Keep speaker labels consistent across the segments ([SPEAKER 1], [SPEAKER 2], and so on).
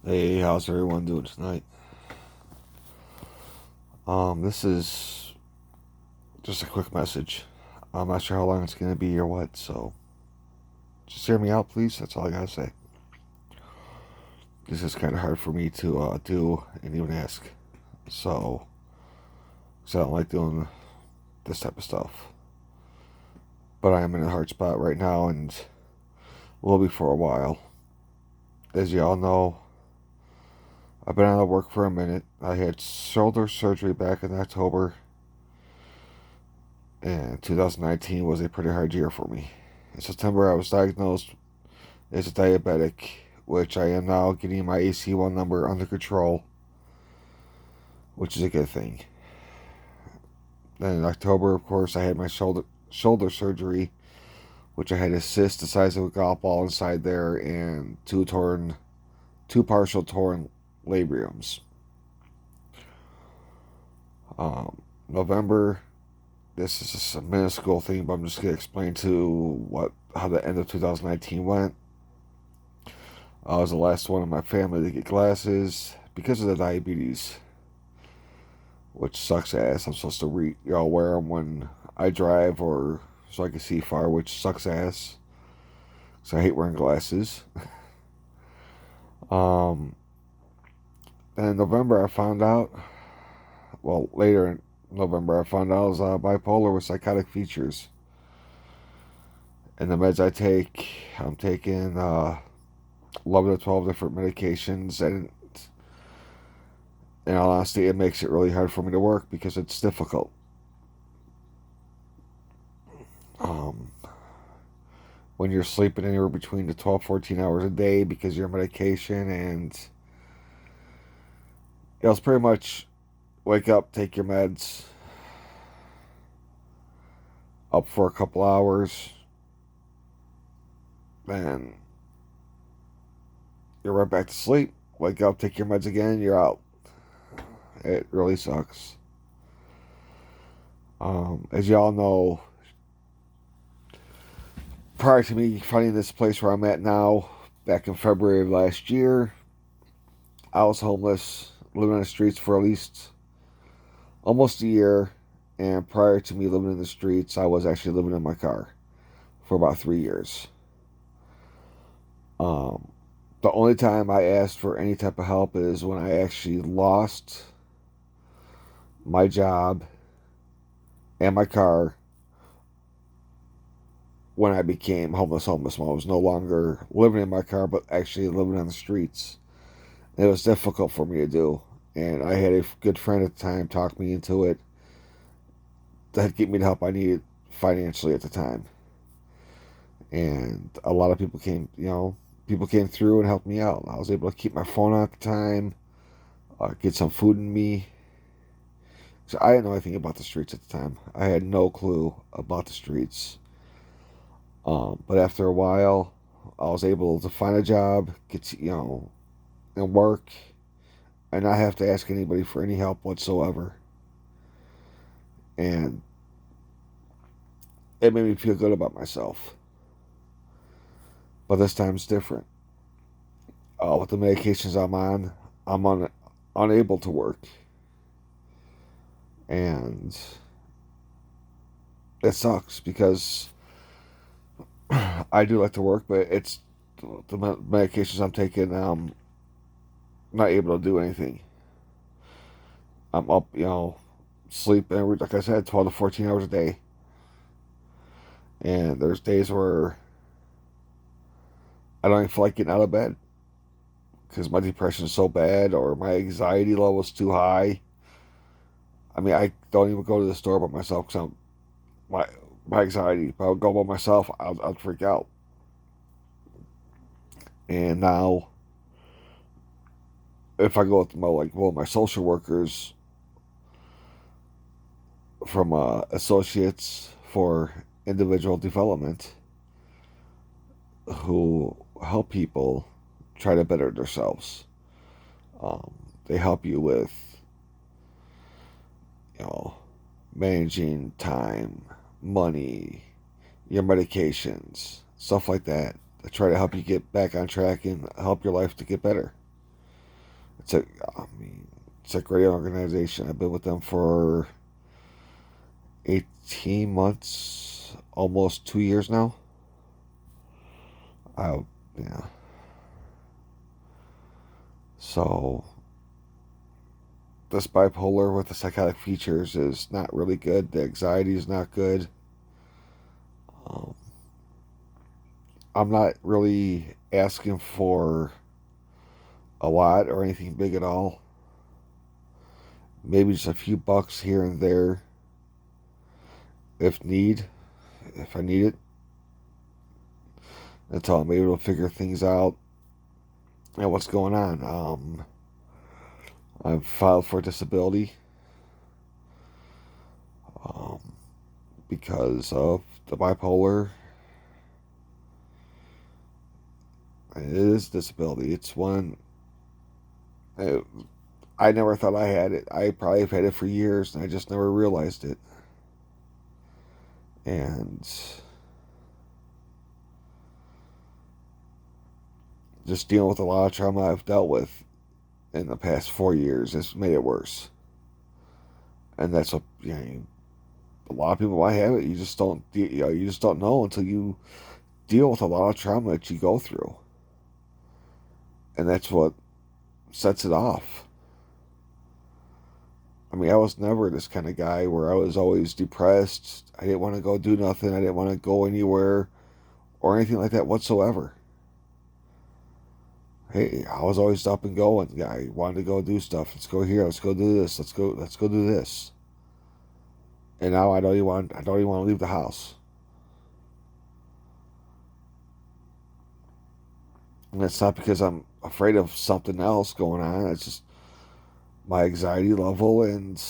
[SPEAKER 1] Hey, how's everyone doing tonight? This is just a quick message. I'm not sure how long it's gonna be or what, so just hear me out, please. That's all I gotta say. This is kind of hard for me to do and even ask, so 'cause I don't like doing this type of stuff. But I am in a hard spot right now, and will be for a while. As y'all know, I've been out of work for a minute. I had shoulder surgery back in October, and 2019 was a pretty hard year for me. In September, I was diagnosed as a diabetic, which I am now getting my AC1 number under control, which is a good thing. Then in October, of course, I had my shoulder surgery, which I had a cyst the size of a golf ball inside there and two partial torn labiums. November, this is just a minuscule thing, but I'm just gonna explain how the end of 2019 went. I was the last one in my family to get glasses because of the diabetes, which sucks ass. I'm supposed to wear them when I drive or so I can see far, which sucks ass. So I hate wearing glasses. um, and in November, I found out. Well, later in November, I found out I was bipolar with psychotic features. And the meds I take, I'm taking 11 to 12 different medications, and in all honesty, it makes it really hard for me to work because it's difficult. Um, when you're sleeping anywhere between the 12, 14 hours a day because of your medication, and it's pretty much wake up, take your meds, up for a couple hours, then you're right back to sleep. Wake up, take your meds again, you're out. It really sucks. As y'all know, prior to me finding this place where I'm at now, back in February of last year, I was homeless, living on the streets for at least almost a year. And prior to me living in the streets, I was actually living in my car for about 3 years. Um, the only time I asked for any type of help is when I actually lost my job and my car when I became homeless. When I was no longer living in my car, but actually living on the streets. It was difficult for me to do. And I had a good friend at the time talk me into it that get me the help I needed financially at the time. And a lot of people came through and helped me out. I was able to keep my phone on at the time, get some food in me. So I didn't know anything about the streets at the time. I had no clue about the streets. But after a while, I was able to find a job, and work, and not have to ask anybody for any help whatsoever. And it made me feel good about myself. But this time it's different. With the medications I'm unable to work. And it sucks because I do like to work, but it's the medications I'm taking. Not able to do anything. I'm up, sleep every, like I said, 12 to 14 hours a day. And there's days where I don't even feel like getting out of bed because my depression is so bad or my anxiety level is too high. I mean, I don't even go to the store by myself because my my anxiety. If I would go by myself, I'd freak out. And now, if I go with my social workers from associates for individual development who help people try to better themselves. They help you with, you know, managing time, money, your medications, stuff like that. They try to help you get back on track and help your life to get better. It's a, I mean, it's a great organization. I've been with them for 18 months, almost 2 years now. I, yeah. So this bipolar with the psychotic features is not really good. The anxiety is not good. Um, I'm not really asking for a lot or anything big at all. Maybe just a few bucks here and there if need, if I need it. Until I'm able to figure things out and what's going on. I've filed for disability um, because of the bipolar. It is disability. It's one. It, I never thought I had it. I probably have had it for years, and I just never realized it. And just dealing with a lot of trauma I've dealt with in the past 4 years has made it worse. And that's what a lot of people might have it. You just don't, you just don't know until you deal with a lot of trauma that you go through, and that's what sets it off. I mean, I was never this kind of guy where I was always depressed. I didn't want to go do nothing. I didn't want to go anywhere or anything like that whatsoever. Hey, I was always up and going. I wanted to go do stuff. Let's go here. Let's go do this. Let's go do this. And now I don't even want to leave the house. And it's not because I'm afraid of something else going on. It's just my anxiety level and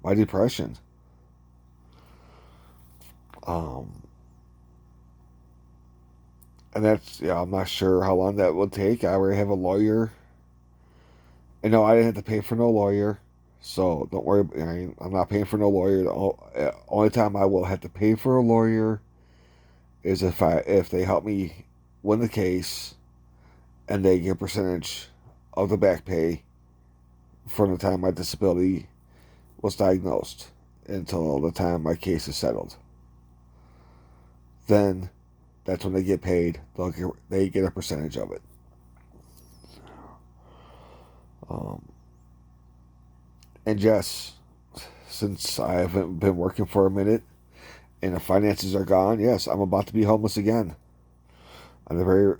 [SPEAKER 1] my depression. Um, and that's, I'm not sure how long that will take. I already have a lawyer. And no, I didn't have to pay for no lawyer. So don't worry. I'm not paying for no lawyer. The only time I will have to pay for a lawyer is if they help me win the case and they get a percentage of the back pay from the time my disability was diagnosed until the time my case is settled. Then that's when they get paid. They get a percentage of it. Um, and yes, since I haven't been working for a minute and the finances are gone, yes, I'm about to be homeless again. I'm a very,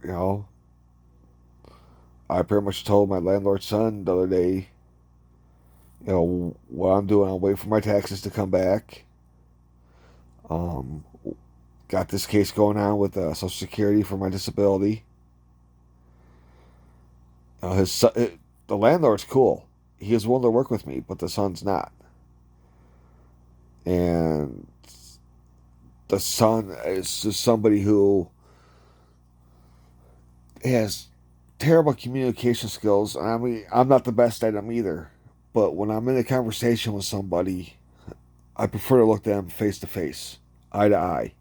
[SPEAKER 1] I pretty much told my landlord's son the other day, what I'm doing. I'm waiting for my taxes to come back. Um, got this case going on with Social Security for my disability. His son, the landlord's cool. He is willing to work with me, but the son's not. And the son is just somebody who has terrible communication skills. I mean, I'm not the best at them either. But when I'm in a conversation with somebody, I prefer to look at them face to face, eye to eye.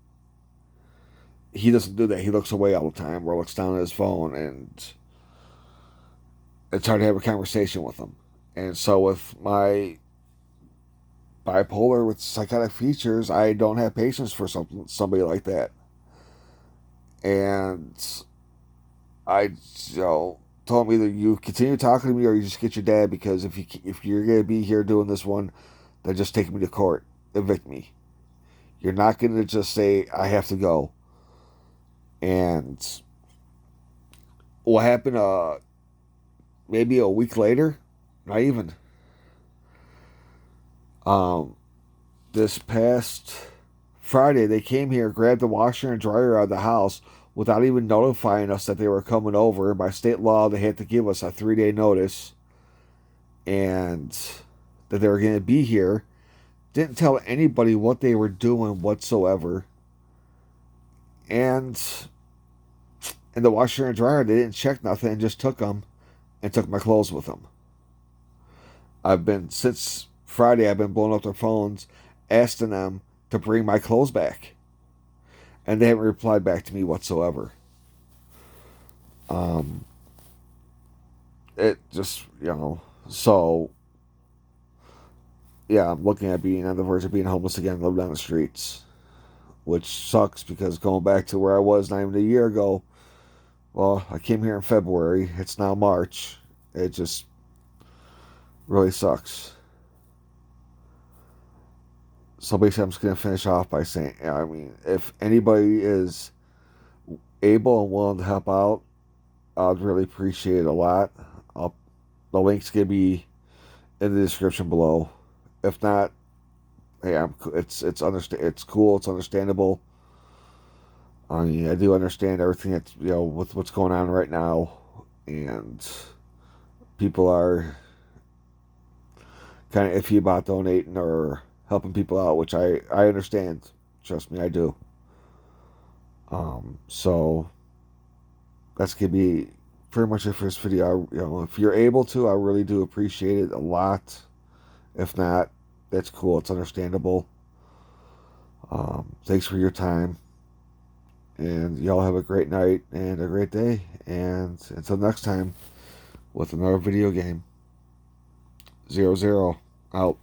[SPEAKER 1] He doesn't do that. He looks away all the time or looks down at his phone, and it's hard to have a conversation with him. And so with my bipolar with psychotic features, I don't have patience for somebody like that. And I told him either you continue talking to me or you just get your dad, because if you're gonna be here doing this one, then just take me to court, evict me. You're not gonna just say I have to go. And what happened? Maybe a week later, not even. Um, this past Friday, they came here, grabbed the washer and dryer out of the house without even notifying us that they were coming over. By state law, they had to give us a 3-day notice and that they were going to be here. Didn't tell anybody what they were doing whatsoever. And in the washer and dryer, they didn't check nothing and just took them and took my clothes with them. Since Friday, I've been blowing up their phones, asking them to bring my clothes back. And they haven't replied back to me whatsoever. Um, it just, so yeah, I'm looking at being on the verge of being homeless again, living on the streets, which sucks because going back to where I was not even a year ago, well, I came here in February. It's now March. It just really sucks. So basically, I'm just going to finish off by saying, I mean, if anybody is able and willing to help out, I'd really appreciate it a lot. I'll, the link's going to be in the description below. If not, hey, it's cool, it's understandable. I mean, I do understand everything that's, with what's going on right now, and people are kind of iffy about donating or helping people out, which I understand. Trust me, I do. So that's gonna be pretty much it for this video. If you're able to, I really do appreciate it a lot. If not, that's cool. It's understandable. Thanks for your time, and y'all have a great night and a great day. And until next time, with another video game. 00 out.